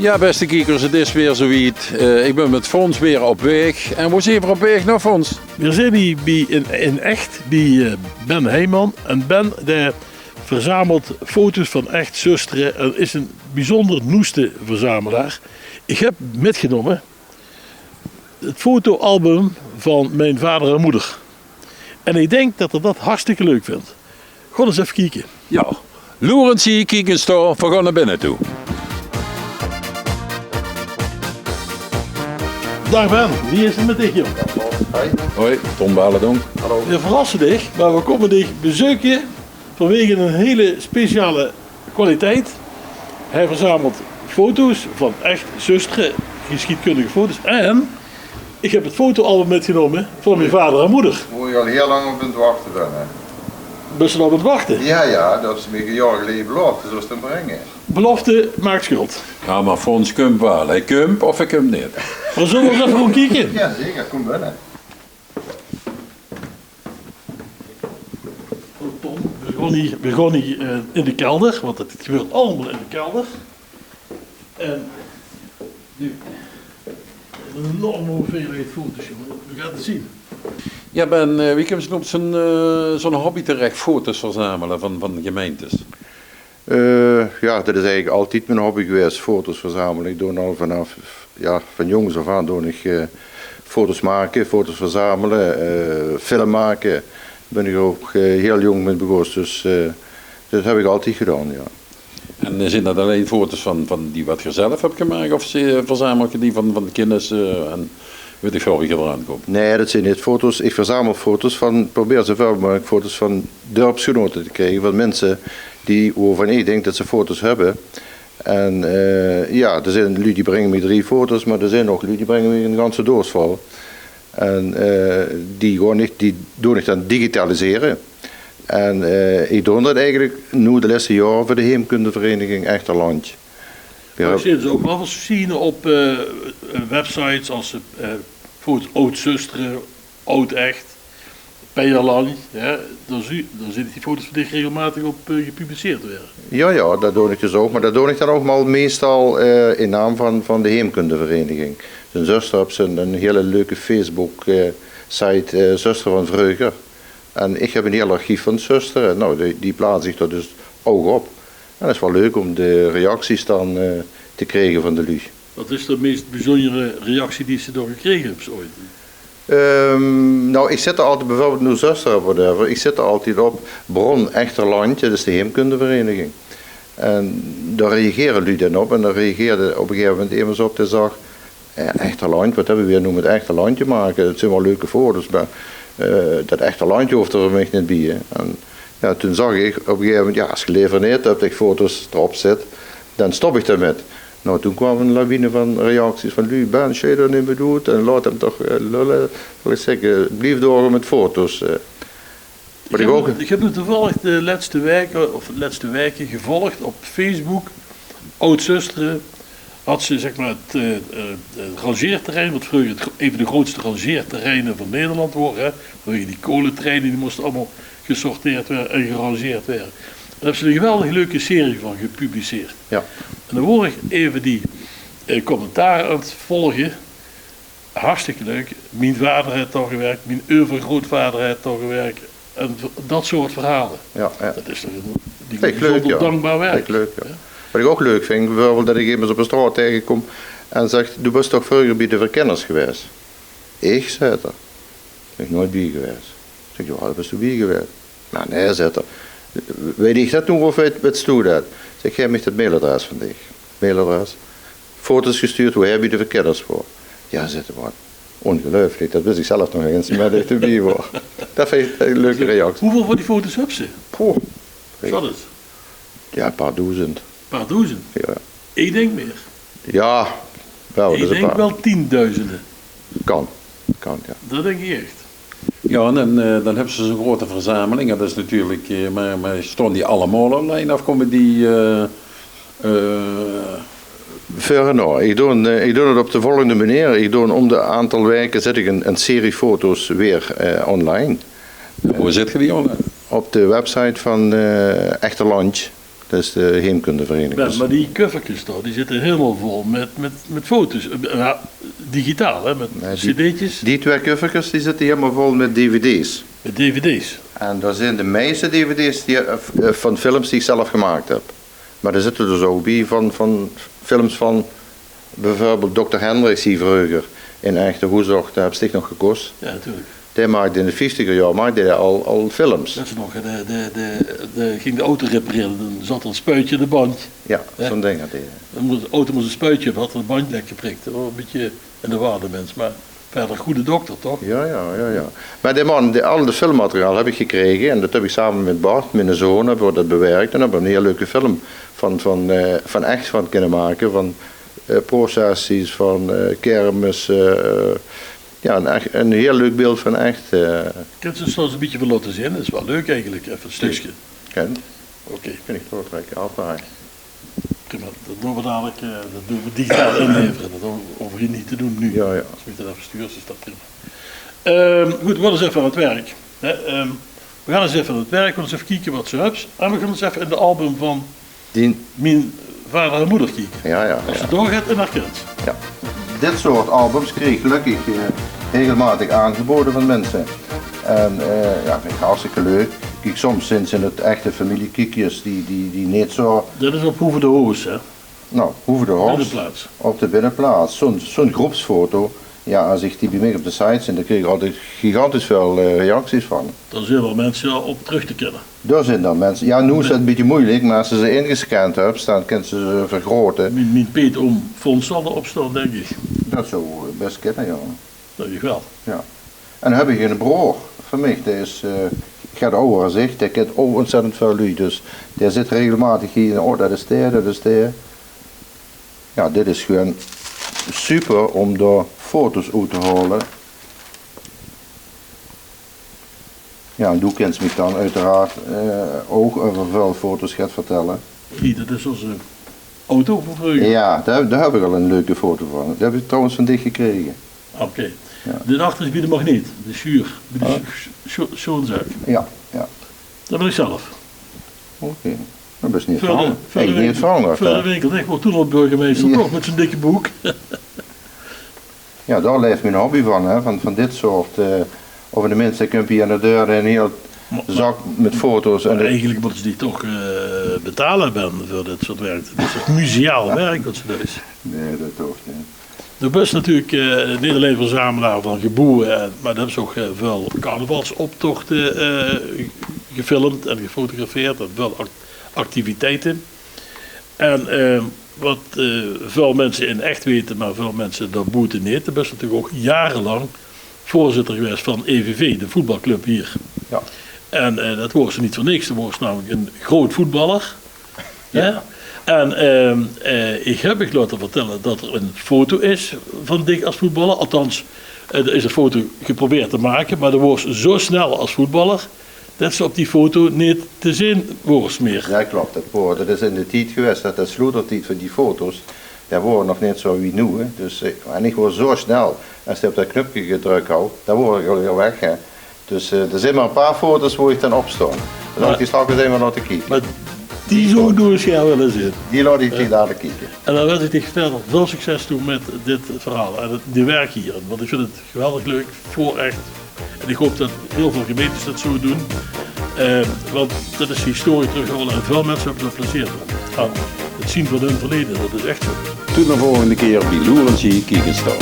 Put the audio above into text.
Ja, beste kijkers, het is weer zoiets. Ik ben met Fons weer op weg. En waar zijn we op weg naar, Fons? We zijn hier in Echt bij Ben Heijman. En Ben verzamelt foto's van Echt zusteren en is een bijzonder noeste verzamelaar. Ik heb metgenomen het fotoalbum van mijn vader en moeder. En ik denk dat hij dat hartstikke leuk vindt. Gewoon eens even kijken. Ja, Lorenzie, kijk eens door. We gaan naar binnen toe. Dag Ben, wie is het met dich, joh? Hoi, Tom Baledonk. Hallo. We verrassen dich, maar we komen dich bezoeken vanwege een hele speciale kwaliteit. Hij verzamelt foto's van Echt zusteren, geschiedkundige foto's. En ik heb het fotoalbum metgenomen van mijn vader en moeder. Waar je al heel lang op aan het wachten bent, hè? Ben je op het wachten? Ja, dat is me een jaar geleden beloofd, zoals te brengen. Belofte maakt schuld. Ja, maar Fons komt wel. Hij komt of hij komt niet. Maar zullen we eens even gaan kijken? Ja, zeker, kom binnen. Tom, we gaan hier in de kelder, want het gebeurt allemaal in de kelder. En nu, een enorme hoeveelheid foto's, jongen. We gaan het zien. Ja, Ben, wie komt op zo'n hobby terecht, foto's verzamelen van gemeentes? Ja, dat is eigenlijk altijd mijn hobby geweest, foto's verzamelen. Ik doe al vanaf, van jongs af aan doe ik foto's maken, foto's verzamelen, film maken. Ben ik ook heel jong mee begonnen, dus dat heb ik altijd gedaan, ja. En zijn dat alleen foto's van die wat je zelf hebt gemaakt, of verzamel je die van de kinderen en weet ik veel wie je eraan komt? Nee, dat zijn niet foto's. Ik verzamel foto's probeer zoveel mogelijk foto's van dorpsgenoten te krijgen, van mensen waarvan ik denk dat ze foto's hebben. En er zijn lui die brengen me 3 foto's, maar er zijn ook lui die brengen me een ganse doos vol. En die doe ik dan digitaliseren. En ik doe dat eigenlijk nu de laatste jaren voor de heemkundevereniging Echterland. Je ziet ze ook wel eens zien op websites als foto's Oud Zusteren, Oud Echt, Peierland. Ja, daar zitten die foto's van dich regelmatig op gepubliceerd werden. Ja, dat doe ik dus ook. Maar dat doe ik dan ook maar meestal in naam van de heemkundevereniging. Zijn zuster heeft een hele leuke Facebook site, Zuster van Vreugde. En ik heb een heel archief van zusteren. Nou, die plaats ik er dus ook op. En dat is wel leuk om de reacties dan te krijgen van de lui. Wat is de meest bijzondere reactie die ze door gekregen hebt ooit? Nou, ik zit er altijd, bijvoorbeeld nu zuster of whatever, ik zit er altijd op Bron Echterland, dat is de heemkundevereniging. En daar reageren lui dan op en daar reageerde op een gegeven moment iemand op die zag, Echterland, wat hebben we weer nu met Echterlandje maken? Dat zijn wel leuke foto's, maar dat Echterlandje hoeft er voor mij niet bij. En ja, toen zag ik op een gegeven moment, als je liever niet hebt dat ik foto's erop zet, dan stop ik daarmee. Nou, toen kwam een lawine van reacties van lui, Ben, als je dat niet bedoelt, en laat hem toch lullen. Wil ik zeggen, blijf doorgaan met foto's. Ik heb nu toevallig de laatste weken gevolgd op Facebook. Oud Zusteren had ze zeg maar het rangeerterrein, wat vroeger een van de grootste rangeerterreinen van Nederland worden. Vanwege die kolentreinen, die moesten allemaal gesorteerd werden en gerangeerd werden. Daar hebben ze een geweldig leuke serie van gepubliceerd. Ja. En dan word ik even die commentaar aan het volgen. Hartstikke leuk. Mijn vader heeft daar gewerkt, mijn overgrootvader heeft daar gewerkt. En dat soort verhalen. Ja. Dat is toch een bijzonder dankbaar werk. Leuk, ja. Wat ik ook leuk vind, bijvoorbeeld dat ik iemand op een straat tegenkom en zegt, du bent toch vroeger bij de verkenners geweest? Ik, zei er. Ben ik nooit bij geweest. Ik zeg, ja, dat ben je bij geweest? Nou, nee, zei er. Weet ik dat toen of wat stoel dat? Zeg, geef me het mailadres van dich. Mailadres. Foto's gestuurd, hoe heb je de verkenners voor? Ja, zit er wat. Ongelooflijk, dat wist ik zelf nog eens, maar dat erbij was. Dat vind ik een leuke reactie. Hoeveel van die foto's heb ze? Poh. Wat is het? Ja, een paar duizend. Een paar duizend? Ja. Ik denk meer. Ja, wel, Ik dat is een denk paar. wel tienduizenden. Kan, ja. Dat denk ik echt. Ja, en dan hebben ze zo'n grote verzameling. En dat is natuurlijk, maar staan die allemaal online of komen die... Verder nou, ik doe het op de volgende manier. Ik doe om de aantal weken zet ik een serie foto's weer online. Hoe zit je die online? Op de website van Echterland. Dat is de heemkundevereniging. Maar die covertjes toch, die zitten helemaal vol met foto's. Digitaal, hè, met cd'tjes. Die 2 covertjes die zitten helemaal vol met dvd's. Met dvd's. En dat zijn de meeste dvd's van films die ik zelf gemaakt heb. Maar er zitten dus ook bij van films van bijvoorbeeld Dr. Hendricks hier vroeger in Echte Hoezocht, daar heb ik nog gekost. Ja, natuurlijk. Die maakte in de 50er jaar al films. Dat is nog, ging de auto repareren, dan zat er een spuitje in de band. Ja, zo'n ding had hij. De auto moest een spuitje hebben, had er een bandlek geprikt. Dat was een beetje in de waarde mens, maar verder goede dokter toch? Ja. Maar die man, al het filmmateriaal heb ik gekregen en dat heb ik samen met Bart, mijn zoon, hebben we dat bewerkt en hebben we een heel leuke film van echt van kunnen maken, van processies, van kermis. Ja, een heel leuk beeld van echt. Kunt u soms een beetje van laten zien? Dat is wel leuk eigenlijk, even een stukje. Kent. Oké. Vind ik toch lekker, altijd. Prima, dat doen we dadelijk, dat doen we digitaal inleveren. Dat hoeven we niet te doen nu. Ja. Als we het even sturen, is dat prima. Goed, we gaan eens even aan het werk. We gaan eens even aan het werk, we gaan eens even kijken wat ze hebben. En we gaan eens even in de album van mijn vader en moeder kijken. Ja. Als ze doorgaat en herkent. Ja. Dit soort albums kreeg ik gelukkig regelmatig aangeboden van mensen. En ja, vind ik hartstikke leuk. Kijk, soms zijn het echte familiekiekjes die niet zo... Dit is op Hoeve de Hoos, hè? Nou, Hoeve de Hoos. Binnenplaats. Op de binnenplaats. Zo'n groepsfoto. Ja, als ik die bij mij op de site zit, dan kreeg ik altijd gigantisch veel reacties van. Daar zijn wel mensen op terug te kennen. Daar zijn dan mensen. Ja, nu is het een beetje moeilijk, maar als ze ingescand hebben, dan kunnen ze ze vergroten. Mijn peetoom Fons zal erop staan, denk ik. Dat zou best kunnen, ja. Dat je wel. Ja. En dan heb ik een broer van mij, die is, gaat ouder als ik, die kent ook ontzettend veel lui, dus die zit regelmatig hier, oh dat is die. Ja, dit is gewoon super om daar foto's uit te halen. Ja, en doe kent ze mij dan uiteraard ook over veel foto's gaat vertellen. Hier, dat is onze auto van vroeger. Ja, daar heb ik al een leuke foto van. Die heb ik trouwens van dicht gekregen. Oké. Ja. Dit achter is bij de magneet, de schuur, bij de schoonzaak. Ja. Dat ben ik zelf. Oké. Dat is niet Voor de veranderd. Voor de winkel, ik word toen al burgemeester, Ja. toch, met zijn dikke boek. Ja, daar leeft mijn hobby van, hè, van dit soort. Of de mensen kun je aan de deur een heel zak met foto's. Maar eigenlijk moeten ze die toch betalen voor dit soort werk. Het is toch museaal werk wat ze doen. Nee, dat hoeft niet. De bus natuurlijk niet alleen verzamelaar van geboeien, maar daar hebben ze ook veel carnavalsoptochten gefilmd en gefotografeerd en veel activiteiten. En wat veel mensen in echt weten, maar veel mensen dat boeten niet. De bus is natuurlijk ook jarenlang voorzitter geweest van EVV, de voetbalclub hier. Ja. En dat was ze niet voor niks, dat was namelijk een groot voetballer. Ja. En ik heb me laten vertellen dat er een foto is van Dick als voetballer. Althans, er is een foto geprobeerd te maken, maar er was zo snel als voetballer dat ze op die foto niet te zien was meer. Ja, klopt. Dat is in de tijd geweest, dat is slotertijd van die foto's. Daar worden nog niet zo wie nu. Hè. Dus, en ik word zo snel, als je op dat knopje gedrukt houdt, dan word ik alweer weg. Hè. Dus er zijn maar een paar foto's waar ik dan opsta. Dan laat ik je straks even laten kijken. Maar die zo doen ze wel eens in. Die laat ik je dadelijk kijken. En dan wens ik tegen verder veel succes toe met dit verhaal en die werk hier. Want ik vind het geweldig leuk, voor echt. En ik hoop dat heel veel gemeentes dat zo doen. Want dat is historie terughalen en veel mensen hebben er plezier van. Het zien van hun verleden, dat is echt zo. Tot de volgende keer bij Loerensie Kiekenstal.